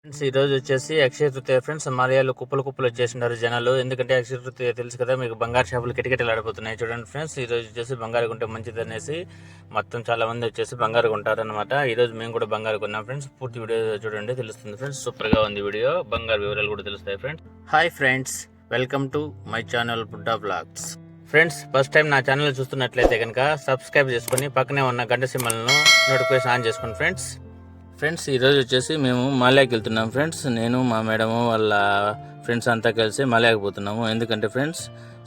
Friends ఈ రోజు వచ్చేసి అక్షయ తృతీయ ఫ్రెండ్స్ మలయాళంలో కుప్పలు కుప్పలు వచ్చేసినారు జనాలు. ఎందుకంటే అక్షయ తృతీయ తెలుసు కదా మీకు, బంగారు షాపులు కిటకిటలు ఆడిపోతున్నాయి. చూడండి ఫ్రెండ్స్, ఈ రోజు వచ్చేసి బంగారు కొంటే మంచిది అనేసి మొత్తం చాలా మంది వచ్చేసి బంగారు కొంటారు అనమాట. ఈ రోజు మేము కూడా బంగారు కొన్నాం ఫ్రెండ్స్. పూర్తి వీడియో చూడండి, తెలుస్తుంది ఫ్రెండ్స్. సూపర్ గా ఉంది వీడియో, బంగారు వివరాలు కూడా తెలుస్తాయి friends. Hi friends, welcome to my channel Budda blogs. Friends, first time నా ఛానల్ చూస్తున్నట్లయితే కనుక సబ్స్క్రైబ్ చేసుకుని పక్కనే ఉన్న గంట సింబల్ను నోటిఫికేషన్ ఆన్ చేసుకోండి ఫ్రెండ్స్. ఈరోజు వచ్చేసి మేము మాల్యాకి వెళ్తున్నాం ఫ్రెండ్స్. నేను మా మేడము వాళ్ళ ఫ్రెండ్స్ అంతా కలిసి మాల్యాకి పోతున్నాము. ఎందుకంటే ఫ్రెండ్స్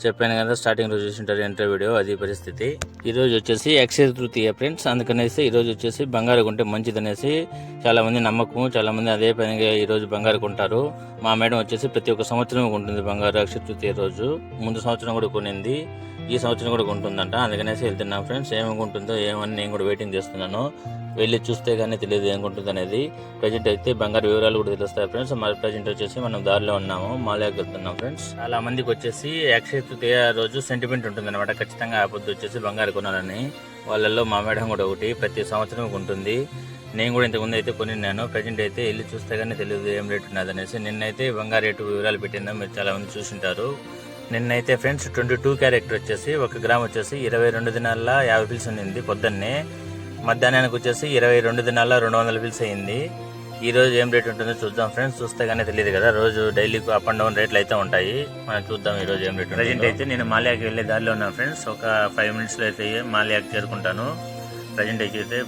చెప్పాను కదా, స్టార్టింగ్ రోజు చూసింటారు ఎంటర్ వీడియో, అది పరిస్థితి. ఈరోజు వచ్చేసి అక్షయ తృతీయ ఫ్రెండ్స్, అందుకనేసి ఈరోజు వచ్చేసి బంగారు కొంటే మంచిదనేసి చాలా మంది నమ్మకము, చాలా మంది అదే పనిగా ఈరోజు బంగారు కొంటారు. మా మేడం వచ్చేసి ప్రతి ఒక్క సంవత్సరం కొంటుంది బంగారు అక్షయ తృతీయ రోజు. ముందు సంవత్సరం కూడా కొనింది, ఈ సంవత్సరం కూడా కొంటుందంట. అందుకనేసి వెళ్తున్నాం ఫ్రెండ్స్. ఏమనుకుంటుందో ఏమని నేను కూడా వెయిటింగ్ చేస్తున్నాను. వెళ్ళి చూస్తే కానీ తెలియదు ఏముంటుంది అనేది. ప్రజెంట్ అయితే బంగారు వివరాలు కూడా తెలుస్తాయి ఫ్రెండ్స్. మరి ప్రజెంట్ వచ్చేసి మనం దారిలో ఉన్నాము, మాల్యాకి వెళ్తున్నాం ఫ్రెండ్స్. చాలా మందికి వచ్చేసి అక్షయ తృతీయ రోజు సెంటిమెంట్ ఉంటుంది అనమాట. ఖచ్చితంగా ఆ పొద్దు వచ్చేసి బంగారు కొనాలని. వాళ్ళల్లో మా మేడం కూడా ఒకటి ప్రతి సంవత్సరం ఉంటుంది. నేను కూడా ఇంతకుముందు అయితే కొనిన్నాను. ప్రజెంట్ అయితే వెళ్ళి చూస్తే కానీ తెలియదు ఏం రేటు ఉన్నది అనేసి. నిన్నైతే బంగారు రేటు వివరాలు పెట్టిందా మీరు చాలా మంది చూసింటారు. నిన్నైతే ఫ్రెండ్స్ 22 క్యారెట్ వచ్చేసి 1 గ్రామ్ వచ్చేసి 22 దినాల 50 పిల్స్ ఉన్నింది పొద్దున్నే. మధ్యాహ్నానికి వచ్చేసి 22 దినాల 200 పిల్స్ అయింది. ఈ రోజు ఏం రేట్ ఉంటుందో చూద్దాం ఫ్రెండ్స్. చూస్తే కానీ తెలియదు కదా, రోజు డైలీ అప్ అండ్ డౌన్ రేట్లు అయితే ఉంటాయి. మనం చూద్దాం ఈ రోజు ఏం రేట్. ప్రజెంట్ అయితే నేను మాల్యాకి వెళ్ళే దారిలో ఉన్నాను ఫ్రెండ్స్. ఒక 5 మినిట్స్లో అయితే మాల్యాకి చేరుకుంటాను. ప్రజెంట్ అయితే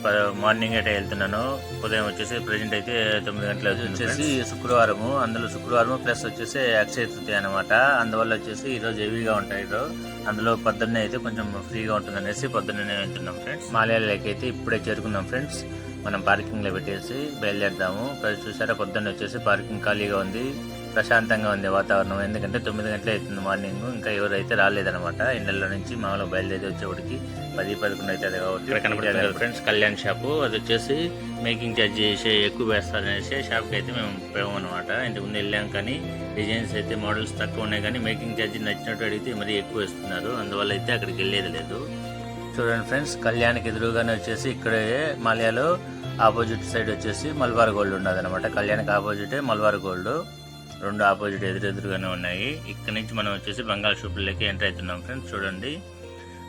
మార్నింగ్ అయితే వెళ్తున్నాను. ఉదయం వచ్చేసి ప్రజెంట్ అయితే 9 గంటల వచ్చేసి శుక్రవారము. అందులో శుక్రవారం ప్లస్ వచ్చేసి అక్షయ తృతీయ అనమాట. అందువల్ల వచ్చేసి ఈ రోజు హెవీగా ఉంటాయి. అందులో పొద్దున్నే అయితే కొంచెం ఫ్రీగా ఉంటుంది అనేసి పొద్దున్నే వెళ్తున్నాం ఫ్రెండ్స్. మాల్యాలకి అయితే ఇప్పుడే చేరుకున్నాం ఫ్రెండ్స్. మనం పార్కింగ్ లో పెట్టేసి బయలుదేరుదాము. చూసారా, పొద్దున్న వచ్చేసి పార్కింగ్ ఖాళీగా ఉంది, ప్రశాంతంగా ఉంది వాతావరణం. ఎందుకంటే 9 గంటలు అవుతుంది మార్నింగ్, ఇంకా ఎవరైతే రాలేదనమాట. ఇండ్ల నుంచి మామూలుగా బయలుదేరి వచ్చేవాడికి 10-11 అవుతుంది కాబట్టి. ఇక్కడ కనపడుతుంది ఫ్రెండ్స్ కళ్యాణ్ షాపు. అది వచ్చేసి మేకింగ్ ఛార్జ్ చేసి ఎక్కువ వేస్తారనేసి షాప్కి అయితే మేము పోయాము అనమాట. ఇంతకుముందు వెళ్ళాం కానీ డిజైన్స్ అయితే మోడల్స్ తక్కువ ఉన్నాయి, కానీ మేకింగ్ ఛార్జ్ నచ్చినట్టు అడిగితే మరీ ఎక్కువ ఇస్తున్నారు. అందువల్ల అయితే అక్కడికి వెళ్ళేది లేదు. చూడండి ఫ్రెండ్స్, కళ్యాణ్కి ఎదురుగానే వచ్చేసి ఇక్కడే మాల్యాలో ఆపోజిట్ సైడ్ వచ్చేసి మల్బార్ గోల్డ్ ఉన్నది అనమాట. కళ్యాణ్కి ఆపోజిటే మల్బార్ గోల్డ్, రెండు ఆపోజిట్ ఎదురుగానే ఉన్నాయి. ఇక్కడ నుంచి మనం వచ్చేసి బంగాళ షాపులకి ఎంటర్ అవుతున్నాం ఫ్రెండ్స్. చూడండి,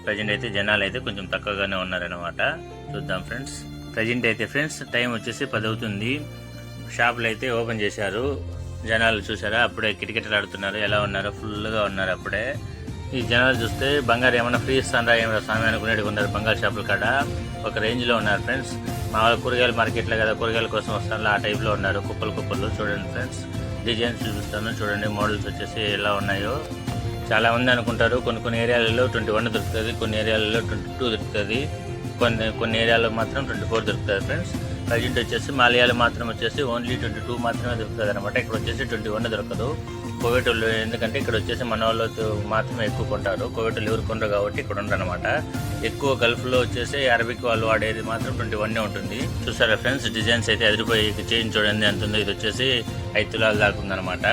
ప్రజెంట్ అయితే జనాలు అయితే కొంచెం తక్కువగానే ఉన్నారనమాట. చూద్దాం ఫ్రెండ్స్. ప్రజెంట్ అయితే ఫ్రెండ్స్ టైం వచ్చేసి 10 అవుతుంది. షాపులు అయితే ఓపెన్ చేశారు. జనాలు చూసారా, అప్పుడే కిటకిటలు ఆడుతున్నారు. ఎలా ఉన్నారు, ఫుల్గా ఉన్నారు. అప్పుడే ఈ జనాలు చూస్తే బంగారు ఏమన్నా ఫ్రీ ఇస్తారా ఏమైనా స్వామి అనుకునేది ఉన్నారు. బంగారు షాపుల కాడ ఒక రేంజ్లో ఉన్నారు ఫ్రెండ్స్. మా కూరగాయల మార్కెట్లో కదా, కూరగాయల కోసం వస్తారు, ఆ టైప్లో ఉన్నారు. కుప్పలు చూడండి ఫ్రెండ్స్. డిజైన్స్ చూపిస్తాను చూడండి, మోడల్స్ వచ్చేసి ఎలా ఉన్నాయో. చాలా మంది అనుకుంటారు కొన్ని ఏరియాలలో 21 దొరుకుతుంది, కొన్ని ఏరియాలలో 22 దొరుకుతుంది, కొన్ని ఏరియాలో మాత్రం 24 దొరుకుతుంది ఫ్రెండ్స్. ప్రజెంట్ వచ్చేసి మాల్యాలు మాత్రం వచ్చేసి ఓన్లీ 22 మాత్రమే దొరుకుతుంది అనమాట. ఇక్కడ వచ్చేసి 21 దొరకదు. కోవిడ్ వాళ్ళు, ఎందుకంటే ఇక్కడ వచ్చేసి మన వాళ్ళు మాత్రమే ఎక్కువ కొంటారు. కోవిడ్ వాళ్ళు ఎవరు కొనరు కాబట్టి ఇక్కడ ఉండరు అనమాట. ఎక్కువ గల్ఫ్లో వచ్చేసి అరబిక్ వాళ్ళు వాడేది మాత్రం 21 ఉంటుంది. చూసారా ఫ్రెండ్స్, డిజైన్స్ అయితే అదిరిపోయి చైన్ చూడండి ఎంత ఉందో. ఇది వచ్చేసి 5 తులాలు దాకా ఉందన్నమాట.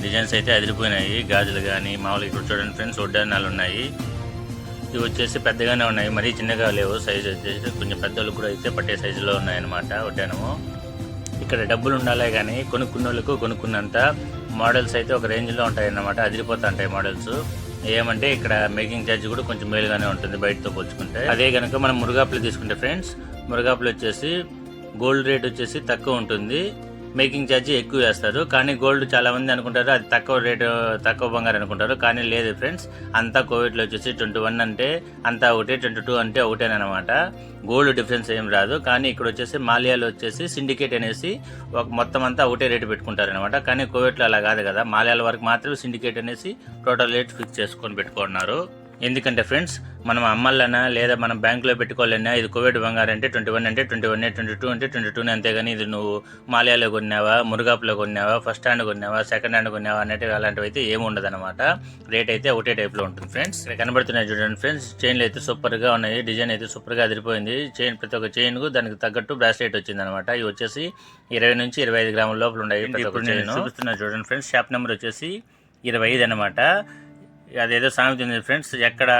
డిజైన్స్ అయితే అదిరిపోయినాయి. గాజులు కానీ మామూలుగా ఇక్కడ చూడండి ఫ్రెండ్స్, వడ్డానాలు ఉన్నాయి. ఇవి వచ్చేసి పెద్దగానే ఉన్నాయి, మరీ చిన్నగా లేవు. సైజు వచ్చేసి కొంచెం పెద్దోళ్ళు కూడా అయితే పట్టే సైజులో ఉన్నాయన్నమాట వడ్డానము. ఇక్కడ డబ్బులు ఉండాలే కానీ కొనుక్కున్న వాళ్ళకు కొనుక్కున్నంత మోడల్స్ అయితే ఒక రేంజ్లో ఉంటాయి అన్నమాట. అదిరిపోతూ ఉంటాయి మోడల్స్. ఏమంటే ఇక్కడ మేకింగ్ ఛార్జ్ కూడా కొంచెం మేలుగానే ఉంటుంది బయటతో పోల్చుకుంటే. అదే కనుక మనం మురుగాపులు తీసుకుంటే ఫ్రెండ్స్, మురుగాపులు వచ్చేసి గోల్డ్ రేట్ వచ్చేసి తక్కువ ఉంటుంది, మేకింగ్ ఛార్జ్ ఎక్కువ వేస్తారు. కానీ గోల్డ్ చాలా మంది అనుకుంటారు అది తక్కువ రేటు, తక్కువ బంగారు అనుకుంటారు. కానీ లేదు ఫ్రెండ్స్, అంతా కోవిడ్లో వచ్చేసి 21 అంటే అంతా ఒకటే, 22 అంటే ఒకటేనమాట. గోల్డ్ డిఫరెన్స్ ఏం రాదు. కానీ ఇక్కడ వచ్చేసి మాల్యాలో వచ్చేసి సిండికేట్ అనేసి ఒక మొత్తం అంతా ఒకటే రేటు పెట్టుకుంటారు అనమాట. కానీ కోవిడ్లో అలా కాదు కదా, మాల్యాల వరకు మాత్రమే సిండికేట్ అనేసి టోటల్ రేట్ ఫిక్స్ చేసుకొని పెట్టుకున్నారు. ఎందుకంటే ఫ్రెండ్స్, మనం అమ్మాలన్నా లేదా మనం బ్యాంకులో పెట్టుకోవాలన్నా ఇది కోవిడ్ బంగారు అంటే 21 అంటే 21, 22 అంటే 22, అంతేగాని ఇది నువ్వు మాల్యాలో కొన్నావా, మురుగాపులో కొన్నావా, ఫస్ట్ హ్యాండ్ కొన్నావా, సెకండ్ హ్యాండ్ కొన్నావా అనేటివి అలాంటివి అయితే ఏమి ఉండదు అనమాట. రేట్ అయితే ఒకటే టైప్లో ఉంటుంది ఫ్రెండ్స్. ఇక్కడ కనబడుతున్నాయి చూడండి ఫ్రెండ్స్, చైన్లు అయితే సూపర్గా ఉన్నాయి. డిజైన్ అయితే సూపర్గా అదిరిపోయింది. చైన్ ప్రతి ఒక్క చైన్కు దానికి తగ్గట్టు బ్రాస్లెట్ వచ్చింది అనమాట. ఇవి వచ్చేసి 20 నుంచి 25 గ్రాముల లోపల ఉన్నాయి. ప్రతి ఒక్క చైన్ చూపిస్తున్నారు చూడండి ఫ్రెండ్స్. షాప్ నెంబర్ వచ్చేసి 25 అనమాట. అదేదో సామెత ఉంది ఫ్రెండ్స్, ఎక్కడ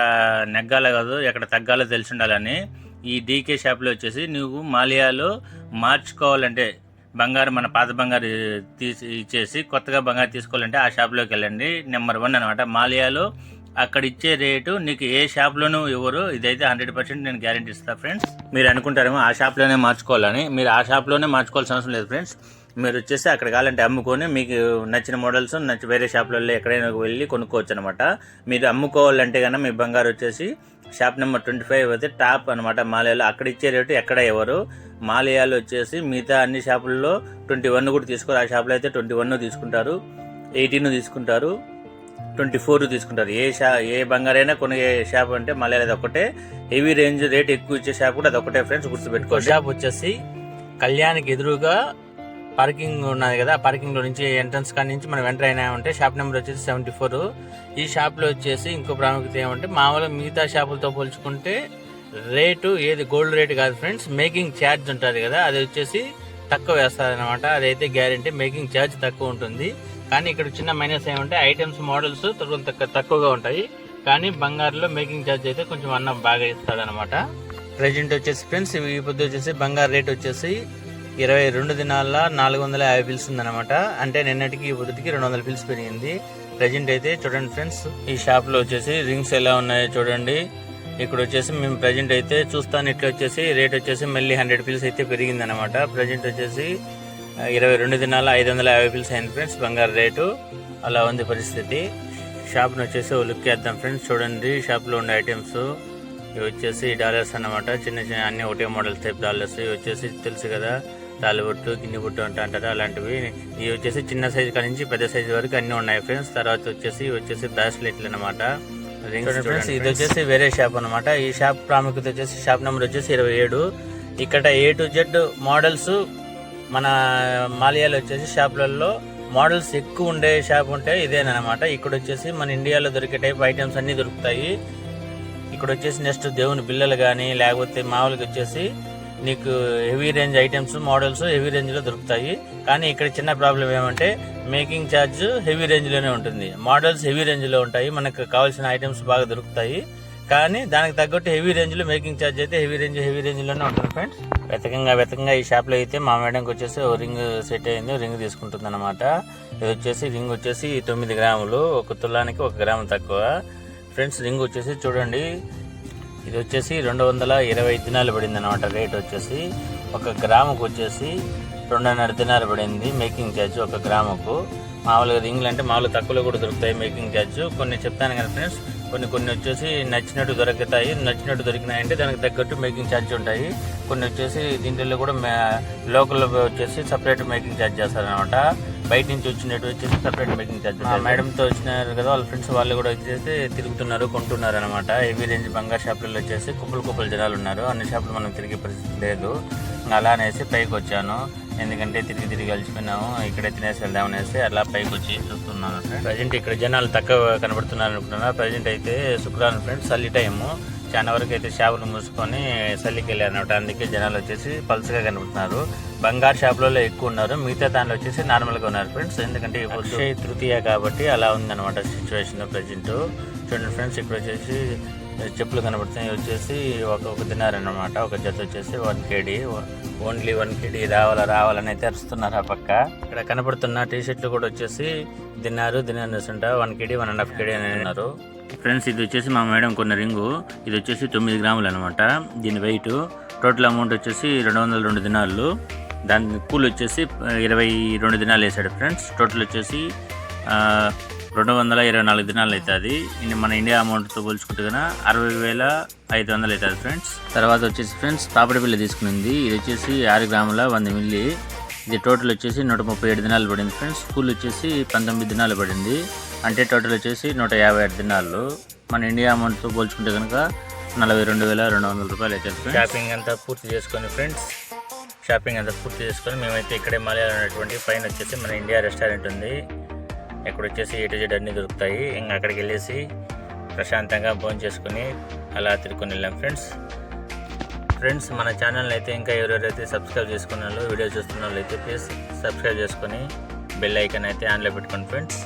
నెగ్గాలో కాదు ఎక్కడ తగ్గాలో తెలిసి ఉండాలని. ఈ డీకే షాప్లో వచ్చేసి నువ్వు మాల్యాలో మార్చుకోవాలంటే బంగారు మన పాత బంగారు తీసి ఇచ్చేసి కొత్తగా బంగారు తీసుకోవాలంటే ఆ షాప్లోకి వెళ్ళండి. నెంబర్ 1 అనమాట మాలియాలో. అక్కడ ఇచ్చే రేటు నీకు ఏ షాప్లోనూ ఇవ్వరు. ఇదైతే 100% నేను గ్యారెంటీ ఇస్తాను ఫ్రెండ్స్. మీరు అనుకుంటారేమో ఆ షాప్లోనే మార్చుకోవాలని. మీరు ఆ షాప్లోనే మార్చుకోవాల్సిన అవసరం లేదు ఫ్రెండ్స్. మీరు వచ్చేసి అక్కడ కావాలంటే అమ్ముకొని మీకు నచ్చిన మోడల్స్ వేరే షాప్లలో ఎక్కడైనా వెళ్ళి కొనుక్కోవచ్చు అనమాట. మీరు అమ్ముకోవాలంటే కన్నా మీ బంగారు వచ్చేసి షాప్ నెంబర్ 25 అయితే టాప్ అనమాట మాలియాలో. అక్కడ ఇచ్చే రేటు ఎక్కడ ఎవరు. మాలియాలో వచ్చేసి మిగతా అన్ని షాపుల్లో 21 కూడా తీసుకోరు. ఆ షాప్లో అయితే 21 తీసుకుంటారు, 18 తీసుకుంటారు, 24 తీసుకుంటారు. ఏ బంగారైనా కొనే షాప్ అంటే మాలియాలో అది ఒకటే. హెవీ రేంజ్ రేట్ ఎక్కువ ఇచ్చే షాప్ కూడా అది ఒకటే ఫ్రెండ్స్, గుర్తుపెట్టుకో. షాప్ వచ్చేసి కళ్యాణ్కి ఎదురుగా పార్కింగ్ ఉన్నది కదా, ఆ పార్కింగ్లో నుంచి ఎంట్రన్స్ కాడి నుంచి మనం ఎంటర్ అయినామంటే షాప్ నెంబర్ వచ్చేసి 74. ఈ షాప్లో వచ్చేసి ఇంకో ప్రాముఖ్యత ఏమంటే మామూలుగా మిగతా షాపులతో పోల్చుకుంటే రేటు ఏది గోల్డ్ రేట్ కాదు ఫ్రెండ్స్, మేకింగ్ ఛార్జ్ ఉంటుంది కదా, అది వచ్చేసి తక్కువ వేస్తారనమాట. అదైతే గ్యారెంటీ, మేకింగ్ ఛార్జ్ తక్కువ ఉంటుంది. కానీ ఇక్కడ చిన్న మైనస్ ఏమంటే ఐటమ్స్ మోడల్స్ తక్కువగా ఉంటాయి. కానీ బంగారులో మేకింగ్ ఛార్జ్ అయితే కొంచెం అన్నం బాగా ఇస్తాడనమాట. ప్రెజెంట్ వచ్చేసి ఫ్రెండ్స్ ఈ పొద్దు వచ్చేసి బంగారు రేట్ వచ్చేసి 22 దినాల 450 పిల్స్ ఉందన్నమాట. అంటే నిన్నటికి ఈ పొద్దుటికి 200 పిల్స్ పెరిగింది. ప్రజెంట్ అయితే చూడండి ఫ్రెండ్స్, ఈ షాప్లో వచ్చేసి రింగ్స్ ఎలా ఉన్నాయో చూడండి. ఇక్కడ వచ్చేసి మేము ప్రజెంట్ అయితే చూస్తాను, ఇట్లా వచ్చేసి రేట్ వచ్చేసి మళ్ళీ 100 పిల్స్ అయితే పెరిగింది అనమాట. ప్రజెంట్ వచ్చేసి 22 దినాల 550 పిల్స్ అయింది ఫ్రెండ్స్ బంగారు రేటు. అలా ఉంది పరిస్థితి. షాప్ని వచ్చేసి లుక్ చేద్దాం ఫ్రెండ్స్. చూడండి షాప్లో ఉండే ఐటమ్స్. ఇవి వచ్చేసి డాలర్స్ అన్నమాట, చిన్న చిన్న అన్ని ఒకటే మోడల్స్ టైప్ డాలర్స్. ఇవి వచ్చేసి తెలుసు కదా, తాలిబొట్టు గిన్నె బొట్టు అంటారు అలాంటివి. ఇవి వచ్చేసి చిన్న సైజు కాడి నుంచి పెద్ద సైజు వరకు అన్ని ఉన్నాయి ఫ్రెండ్స్. తర్వాత వచ్చేసి బ్రాస్లెట్లు అనమాట, రింగ్స్ ఫ్రెండ్స్. ఇది వచ్చేసి వేరే షాప్ అనమాట. ఈ షాప్ ప్రాముఖ్యత వచ్చేసి షాప్ నెంబర్ వచ్చేసి 27. ఇక్కడ A to Z మోడల్స్ మన మాలియాలో వచ్చేసి షాపులలో మోడల్స్ ఎక్కువ ఉండే షాప్ ఉంటే ఇదేనమాట. ఇక్కడ వచ్చేసి మన ఇండియాలో దొరికే టైప్ ఐటమ్స్ అన్ని దొరుకుతాయి. ఇక్కడ వచ్చేసి నెక్స్ట్ దేవుని బిల్లలు కానీ లేకపోతే మామూలుగా వచ్చేసి నీకు heavy range items models heavy రేంజ్లో దొరుకుతాయి. కానీ ఇక్కడ చిన్న ప్రాబ్లం ఏమంటే మేకింగ్ ఛార్జ్ హెవీ రేంజ్లోనే ఉంటుంది. మోడల్స్ హెవీ రేంజ్లో ఉంటాయి, మనకు కావాల్సిన ఐటమ్స్ బాగా దొరుకుతాయి. కానీ దానికి తగ్గట్టు హెవీ రేంజ్లో మేకింగ్ ఛార్జ్ అయితే హెవీ రేంజ్లోనే ఉంటుంది ఫ్రెండ్స్. వెతకంగా ఈ షాప్లో అయితే మా మేడంకి వచ్చేసి ఓ రింగ్ సెట్ అయింది, రింగ్ తీసుకుంటుంది అనమాట. ఇది వచ్చేసి రింగ్ వచ్చేసి 9 గ్రాములు, 1 తులానికి 1 గ్రాము తక్కువ ఫ్రెండ్స్. రింగ్ వచ్చేసి చూడండి, ఇది వచ్చేసి 225 దినాలు పడింది అనమాట. రేట్ వచ్చేసి 1 గ్రాముకు వచ్చేసి 2.5 దినాలు పడింది మేకింగ్ ఛార్జ్ 1 గ్రాముకు. మామూలుగా రింగ్లు అంటే మామూలుగా తక్కువలో కూడా దొరుకుతాయి మేకింగ్ ఛార్జ్. కొన్ని చెప్తాను కదా ఫ్రెండ్స్, కొన్ని వచ్చేసి నచ్చినట్టు దొరుకుతాయి. నచ్చినట్టు దొరికినాయంటే దానికి తగ్గట్టు మేకింగ్ ఛార్జ్ ఉంటాయి. కొన్ని వచ్చేసి దీంట్లో కూడా లోకల్ వచ్చేసి సపరేట్ మేకింగ్ ఛార్జ్ చేస్తారనమాట. బయట నుంచి వచ్చినట్టు వచ్చేసి సపరేట్ మేకింగ్ ఛార్జ్. మేడంతో వచ్చినారు కదా వాళ్ళ ఫ్రెండ్స్, వాళ్ళు కూడా వచ్చేసి తిరుగుతున్నారు, కొంటున్నారు అనమాట. హెవీ రేంజ్ బంగారు షాపులలో వచ్చేసి కుప్పలు జనాలు ఉన్నారు. అన్ని షాపులు మనం తిరిగే పరిస్థితి లేదు. అలా అనేసి పైకి వచ్చాను, ఎందుకంటే తిరిగి కలిసిపోయినాము. ఇక్కడే తినేసి వెళ్దామనేసి అలా పైకి వచ్చి చూస్తున్నాను. ప్రజెంట్ ఇక్కడ జనాలు తక్కువ కనబడుతున్నారు అనుకుంటున్నా. ప్రజెంట్ అయితే శుక్రవారం ఫ్రెండ్స్, చల్లి టైము. చాలా వరకు అయితే షాపులు మూసుకొని చల్లికి వెళ్ళారు అనమాట. అందుకే జనాలు వచ్చేసి పల్స్గా కనబడుతున్నారు. బంగారు షాపులలో ఎక్కువ ఉన్నారు, మిగతా దానిలో వచ్చేసి నార్మల్గా ఉన్నారు ఫ్రెండ్స్. ఎందుకంటే అక్షయ తృతీయ కాబట్టి అలా ఉందన్నమాట సిచ్యువేషన్ ప్రజెంట్. చూడండి ఫ్రెండ్స్, ఇక్కడ వచ్చేసి చెప్పులు కనబడుతున్నాయి. వచ్చేసి ఒక తిన్నారనమాట. ఒక జత వచ్చేసి 1 kg, ఓన్లీ 1 kg రావాలని అయితే అరుస్తున్నారు. ఆ పక్క ఇక్కడ కనబడుతున్న టీ షర్ట్లు కూడా వచ్చేసి తిన్నారు 1 kg 1.5 kg అని అన్నారు ఫ్రెండ్స్. ఇది వచ్చేసి మా మేడం కొన్న రింగు. ఇది వచ్చేసి 9 గ్రాములు అనమాట. దీని వెయిట్ టోటల్ అమౌంట్ వచ్చేసి 202 దినాలు. దాని కూల్ వచ్చేసి 22 దినాలు వేసాడు ఫ్రెండ్స్. టోటల్ వచ్చేసి 224 దినాలు అవుతుంది. మన ఇండియా అమౌంట్తో పోల్చుకుంటే కన్నా 60,500 అవుతుంది ఫ్రెండ్స్. తర్వాత వచ్చేసి ఫ్రెండ్స్ పాపడి బిల్ల తీసుకునింది. ఇది వచ్చేసి 6 గ్రాముల 100 మిల్లీ. ఇది టోటల్ వచ్చేసి 137 దినాలు పడింది ఫ్రెండ్స్. కూల్ వచ్చేసి 19 దినాలు పడింది. అంటే టోటల్ వచ్చేసి 157 దినాలు. మన ఇండియా అమౌంట్తో పోల్చుకుంటే కనుక 42,200 రూపాయలు అవుతుంది. షాపింగ్ అంతా పూర్తి చేసుకొని ఫ్రెండ్స్, మేమైతే ఇక్కడే మాలియాలో ఉన్నటువంటి పైన వచ్చేసి మన ఇండియా రెస్టారెంట్ ఉంది. ఇక్కడ వచ్చేసి A to Z అన్నీ దొరుకుతాయి. ఇంకా అక్కడికి వెళ్ళేసి ప్రశాంతంగా భోజనం చేసుకుని అలా తిరుక్కొని వెళ్ళాం ఫ్రెండ్స్. మన ఛానల్ అయితే ఇంకా ఎవరెవరైతే సబ్స్క్రైబ్ చేసుకున్నారో, వీడియో చూస్తున్న వాళ్ళు అయితే ప్లీజ్ సబ్స్క్రైబ్ చేసుకొని బెల్ ఐకాన్ అయితే ఆన్లో పెట్టుకోండి ఫ్రెండ్స్.